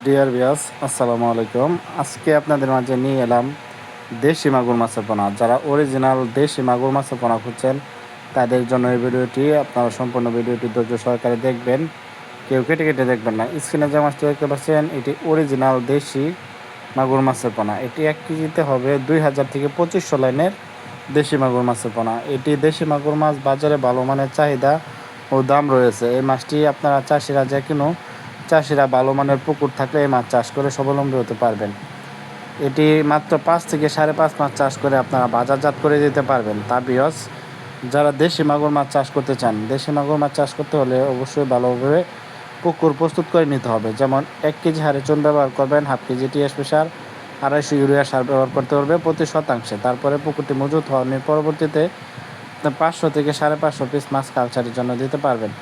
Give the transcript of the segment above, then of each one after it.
Dear viewers, আসসালামু আলাইকুম। আজকে আপনাদের মাঝে নিয়ে এলাম দেশি মাগুর মাছের পোনা। যারা অরিজিনাল দেশি মাগুর মাছের পোনা খুঁজছেন তাদের জন্য এই ভিডিওটি। আপনারা সম্পূর্ণ ভিডিওটি ধৈর্য সহকারে দেখবেন, কেউ কেটে কেটে দেখবেন না। স্ক্রিনে যে মাছটি দেখতে পাচ্ছেন এটি অরিজিনাল দেশি মাগুর মাছের পোনা। এটি 1 কেজিতে হবে 2000 থেকে 2500 লাইনের দেশি মাগুর মাছের পোনা। এটি দেশি মাগুর মাছ বাজারে ভালো মানের চাহিদা ও দাম রয়েছে। এই মাছটি আপনারা চাষিরা ভালো মানের পুকুর থাকলে এই মাছ চাষ করে স্বাবলম্বী হতে পারবেন। এটি মাত্র 5 থেকে 5.5 মাছ চাষ করে আপনারা বাজারজাত করে দিতে পারবেন। তা ভিউয়ার্স, যারা দেশি মাগুর মাছ চাষ করতে চান, দেশি মাগুর মাছ চাষ করতে হলে অবশ্যই ভালোভাবে পুকুর প্রস্তুত করে নিতে হবে। যেমন 1 কেজি হারে চুন ব্যবহার করবেন, 1/2 কেজি টিএসপি সার, 250 ইউরিয়া সার ব্যবহার করতে হবে প্রতি শতাংশে। তারপরে পুকুরটি মজুত হওয়ার পরবর্তীতে 500 থেকে 550 পিস মাছ কালচারের জন্য দিতে পারবেন।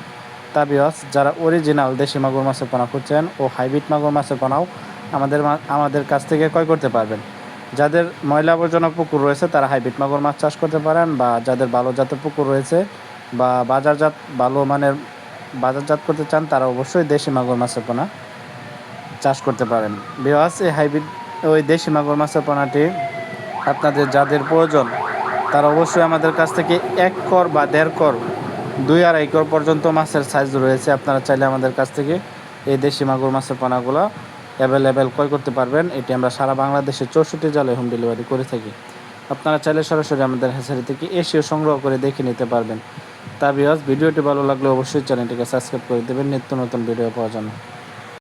তা ভিউয়ার্স, যারা অরিজিনাল দেশি মাগুর মাছের পোনা খুঁজছেন ও হাইব্রিড মাগুর মাছের পোনাও আমাদের কাছ থেকে ক্রয় করতে পারবেন। যাদের ময়লা আবর্জনা পুকুর রয়েছে তারা হাইব্রিড মাগুর মাছ চাষ করতে পারেন, বা যাদের ভালো জাতের পুকুর রয়েছে বা ভালো মানের বাজারজাত করতে চান তারা অবশ্যই দেশি মাগুর মাছের পোনা চাষ করতে পারেন। ভিউয়ার্স, ওই দেশি মাগুর মাছের পোনাটি আপনাদের যাদের প্রয়োজন তারা অবশ্যই আমাদের কাছ থেকে 1 কর বা 1.5 কর, 2-2.5 কর পর্যন্ত মাছের সাইজ রয়েছে। আপনারা চাইলে আমাদের কাছ থেকে এই দেশি মাগুর মাছের পোনাগুলো অ্যাভেলেবেল ক্রয় করতে পারবেন। এটি আমরা সারা বাংলাদেশে 64 জেলায় হোম ডেলিভারি করে থাকি। আপনারা চাইলে সরাসরি আমাদের হ্যাচারি থেকে এসেও সংগ্রহ করে দেখে নিতে পারবেন। তা ভিউয়ার্স, ভিডিওটি ভালো লাগলে অবশ্যই চ্যানেলটিকে সাবস্ক্রাইব করে দেবেন নিত্য নতুন ভিডিও পাওয়ার জন্য।